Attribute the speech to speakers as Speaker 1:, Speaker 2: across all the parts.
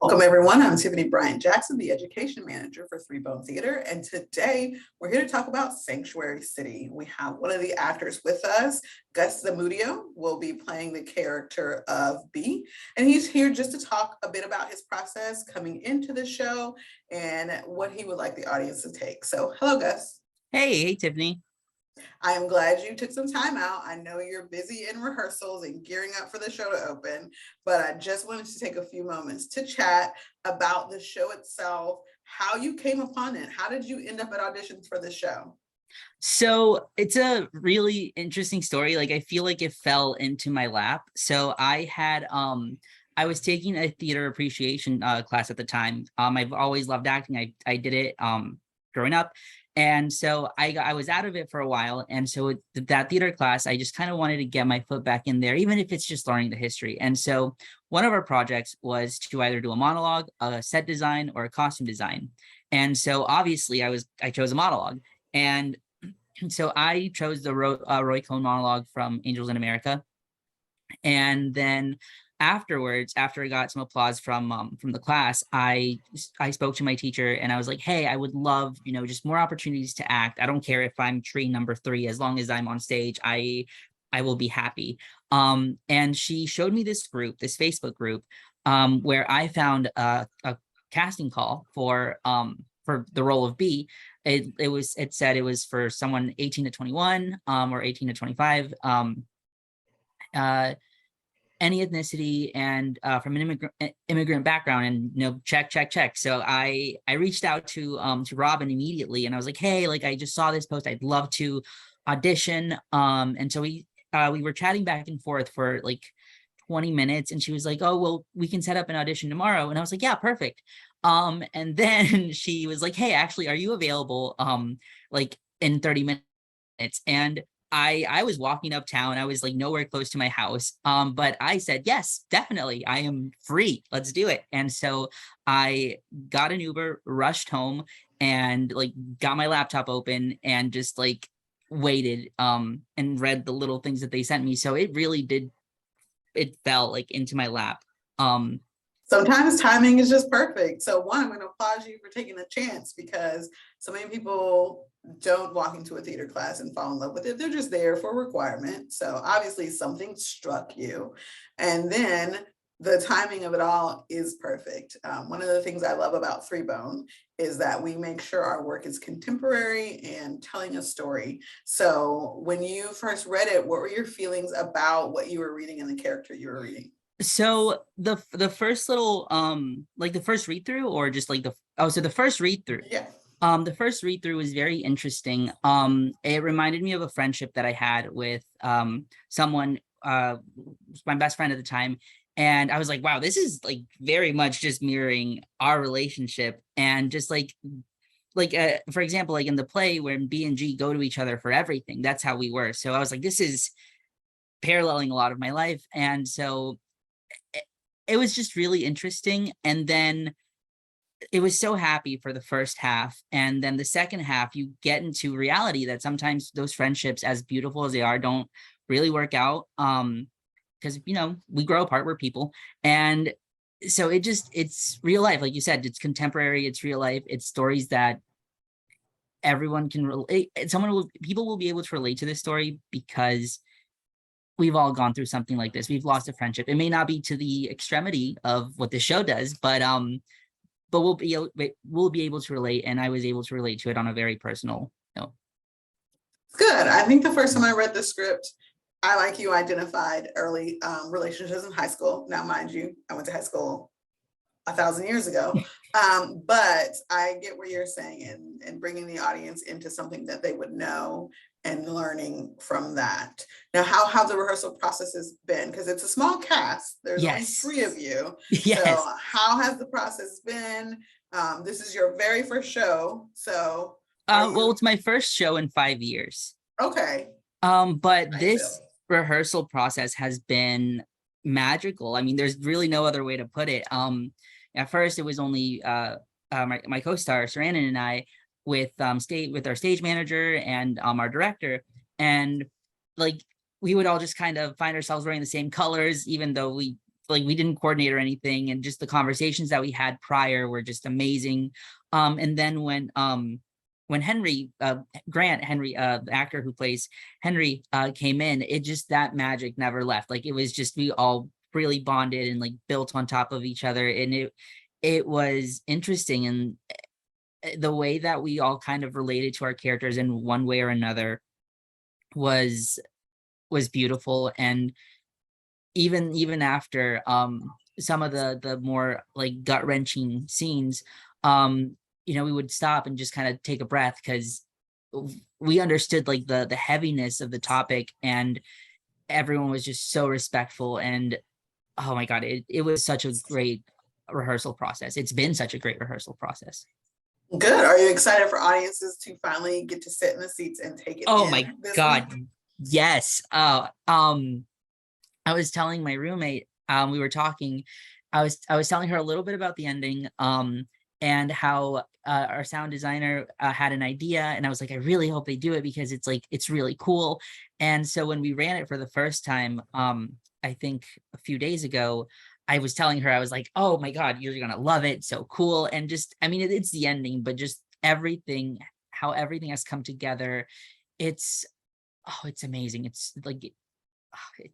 Speaker 1: Welcome, everyone. I'm Tiffany Bryant-Jackson, the Education Manager for Three Bone Theater. And today we're here to talk about Sanctuary City. We have one of the actors with us, Gus Zamudio, will be playing the character of B. And he's here just to talk a bit about his process coming into the show and what he would like the audience to take. So hello, Gus.
Speaker 2: Hey, Tiffany.
Speaker 1: I am glad you took some time out. I know you're busy in rehearsals and gearing up for the show to open, but I just wanted to take a few moments to chat about the show itself, how you came upon it. How did you end up at auditions for the show?
Speaker 2: So it's a really interesting story. Like I feel like it fell into my lap. So I was taking a theater appreciation class at the time. I've always loved acting. I did it growing up. And so I was out of it for a while. And so that theater class, I just kind of wanted to get my foot back in there, even if it's just learning the history. And so one of our projects was to either do a monologue, a set design, or a costume design. And so obviously I chose a monologue. And so I chose the Roy Cohn monologue from Angels in America. And then afterwards, after I got some applause from the class, I spoke to my teacher and I was like, hey, I would love, just more opportunities to act. I don't care if I'm tree number 3, as long as I'm on stage, I will be happy. And she showed me this Facebook group, where I found a casting call for the role of B. It said it was for someone 18 to 21 or 18 to 25. Any ethnicity and from an immigrant background, and check. So I reached out to Robin immediately, and I was like, hey, like I just saw this post, I'd love to audition. And so we were chatting back and forth for like 20 minutes, and she was like, oh well, we can set up an audition tomorrow. And I was like, yeah, perfect. And then she was like, hey, actually, are you available like in 30 minutes? And I was walking uptown. I was like nowhere close to my house. But I said, yes, definitely. I am free. Let's do it. And so I got an Uber, rushed home, and like got my laptop open and just like waited and read the little things that they sent me. So it fell like into my lap.
Speaker 1: Sometimes timing is just perfect. So one, I'm going to applaud you for taking a chance, because so many people don't walk into a theater class and fall in love with it. They're just there for a requirement. So obviously something struck you. And then the timing of it all is perfect. One of the things I love about Three Bone is that we make sure our work is contemporary and telling a story. So when you first read it, what were your feelings about what you were reading and the character you were reading?
Speaker 2: So the first little like the first read through, or just like the first read through.
Speaker 1: Yeah.
Speaker 2: The first read through was very interesting. It reminded me of a friendship that I had with someone, my best friend at the time. And I was like, wow, this is like very much just mirroring our relationship. And just for example, like in the play when B and G go to each other for everything, that's how we were. So I was like, this is paralleling a lot of my life. And so it was just really interesting. And then it was so happy for the first half, and then the second half you get into reality that sometimes those friendships, as beautiful as they are, don't really work out, because we grow apart, we're people. And so it's real life, like you said, it's contemporary, it's real life, it's stories that everyone can relate. People will be able to relate to this story because we've all gone through something like this. We've lost a friendship. It may not be to the extremity of what the show does, but we'll be able to relate, and I was able to relate to it on a very personal note.
Speaker 1: Good. I think the first time I read the script, I, like you, identified early relationships in high school. Now, mind you, I went to high school 1,000 years ago, but I get what you're saying, and bringing the audience into something that they would know and learning from that. Now, how have the rehearsal processes been? Because it's a small cast. There's only 3 of you.
Speaker 2: Yes.
Speaker 1: So how has the process been? This is your very first show. So
Speaker 2: well, it's my first show in 5 years.
Speaker 1: Okay.
Speaker 2: But this rehearsal process has been magical. I mean, there's really no other way to put it. At first, it was only my co-star Sarannan and I, with our stage manager and our director, and like we would all just kind of find ourselves wearing the same colors, even though we like we didn't coordinate or anything, and just the conversations that we had prior were just amazing. And then when Henry Grant Henry, the actor who plays Henry, came in, it just, that magic never left. Like it was just, we all really bonded and like built on top of each other, and it was interesting. And the way that we all kind of related to our characters in one way or another was beautiful. And even after some of the more like gut-wrenching scenes, we would stop and just kind of take a breath, because we understood like the heaviness of the topic, and everyone was just so respectful. And oh my God, it was such a great rehearsal process. It's been such a great rehearsal process.
Speaker 1: Good. Are you excited for audiences to finally get to sit in the seats and take it
Speaker 2: Oh
Speaker 1: in
Speaker 2: my
Speaker 1: this
Speaker 2: God,
Speaker 1: week?
Speaker 2: yes. I was telling my roommate, we were talking, I was telling her a little bit about the ending, and how our sound designer had an idea, and I was like, I really hope they do it, because it's like, it's really cool. And so when we ran it for the first time, I think a few days ago, I was telling her, I was like, oh my God, you're gonna love it, so cool. And just, I mean, it's the ending, but just everything, how everything has come together, it's, oh, it's amazing. It's like, oh,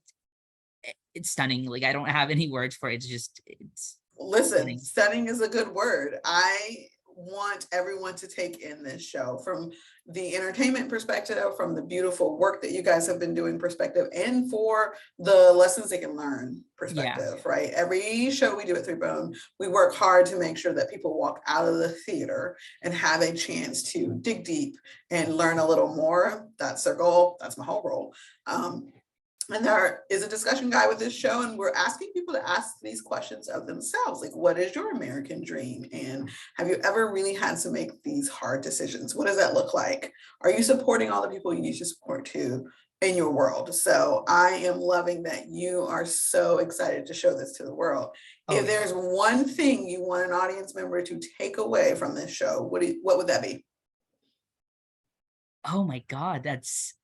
Speaker 2: it's stunning. Like I don't have any words for it. It's just, it's
Speaker 1: Listen,
Speaker 2: stunning.
Speaker 1: stunning is a good word. I want everyone to take in this show from the entertainment perspective, from the beautiful work that you guys have been doing perspective, and for the lessons they can learn
Speaker 2: Yeah.
Speaker 1: perspective, right? Every show we do at Three Bone, we work hard to make sure that people walk out of the theater and have a chance to dig deep and learn a little more. That's their goal. That's my whole role. And there is a discussion guide with this show, and we're asking people to ask these questions of themselves, like, what is your American dream? And have you ever really had to make these hard decisions? What does that look like? Are you supporting all the people you need to support too in your world? So I am loving that you are so excited to show this to the world.
Speaker 2: Oh,
Speaker 1: If there's one thing you want an audience member to take away from this show, what would that be?
Speaker 2: oh my God, that's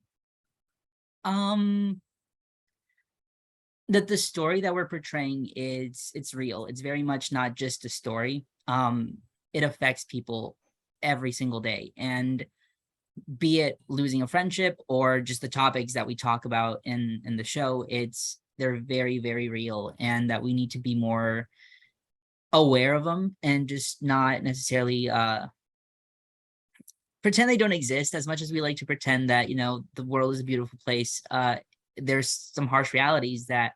Speaker 2: that the story that we're portraying is, it's real. It's very much not just a story. It affects people every single day, and be it losing a friendship or just the topics that we talk about in the show, they're very, very real, and that we need to be more aware of them, and just not necessarily pretend they don't exist. As much as we like to pretend that the world is a beautiful place, there's some harsh realities that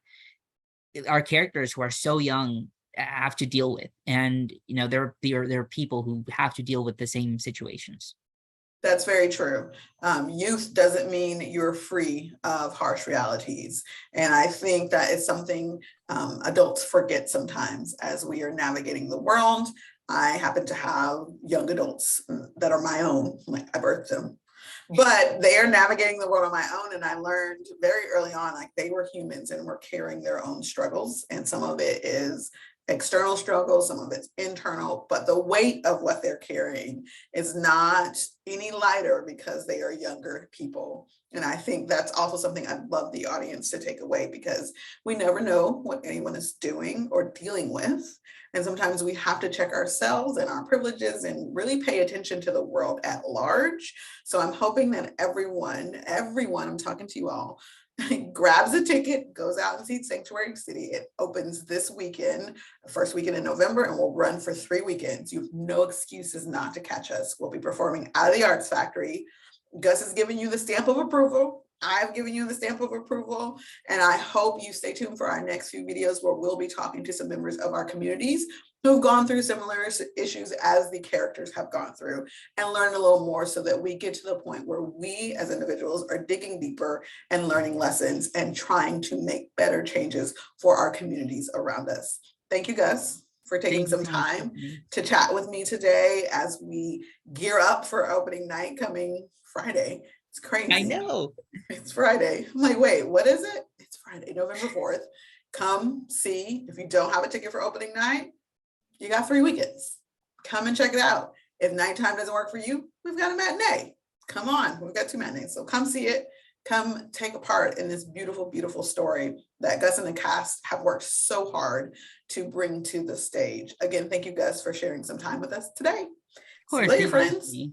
Speaker 2: our characters, who are so young, have to deal with. And there are people who have to deal with the same situations.
Speaker 1: That's very true. Youth doesn't mean you're free of harsh realities. And I think that is something adults forget sometimes as we are navigating the world. I happen to have young adults that are my own, like I birthed them, but they are navigating the world on my own. And I learned very early on, like they were humans and were carrying their own struggles. And some of it is external struggles, some of it's internal, but the weight of what they're carrying is not any lighter because they are younger people. And I think that's also something I'd love the audience to take away, because we never know what anyone is doing or dealing with. And sometimes we have to check ourselves and our privileges and really pay attention to the world at large. So I'm hoping that everyone, I'm talking to you all, grabs a ticket, goes out and sees Sanctuary City. It opens this weekend, first weekend in November, and will run for 3 weekends. You have no excuses not to catch us. We'll be performing out of the Arts Factory. Gus has given you the stamp of approval. I've given you the stamp of approval, and I hope you stay tuned for our next few videos where we'll be talking to some members of our communities who've gone through similar issues as the characters have gone through, and learn a little more so that we get to the point where we as individuals are digging deeper and learning lessons and trying to make better changes for our communities around us. Thank you, Gus, for taking
Speaker 2: Thank you
Speaker 1: some
Speaker 2: so much,
Speaker 1: time
Speaker 2: Tiffany.
Speaker 1: to chat with me today as we gear up for opening night coming Friday. It's crazy.
Speaker 2: I know.
Speaker 1: It's Friday. I'm like, wait, what is it? It's Friday, November 4th. Come see. If you don't have a ticket for opening night, you got 3 weekends. Come and check it out. If nighttime doesn't work for you, we've got a matinee. Come on, we've got 2 matinees. So come see it. come take a part in this beautiful, beautiful story that Gus and the cast have worked so hard to bring to the stage. Again, thank you, Gus, for sharing some time with us today.
Speaker 2: Of
Speaker 1: See you
Speaker 2: course,
Speaker 1: later,
Speaker 2: thank you,
Speaker 1: friends.
Speaker 2: Tiffany.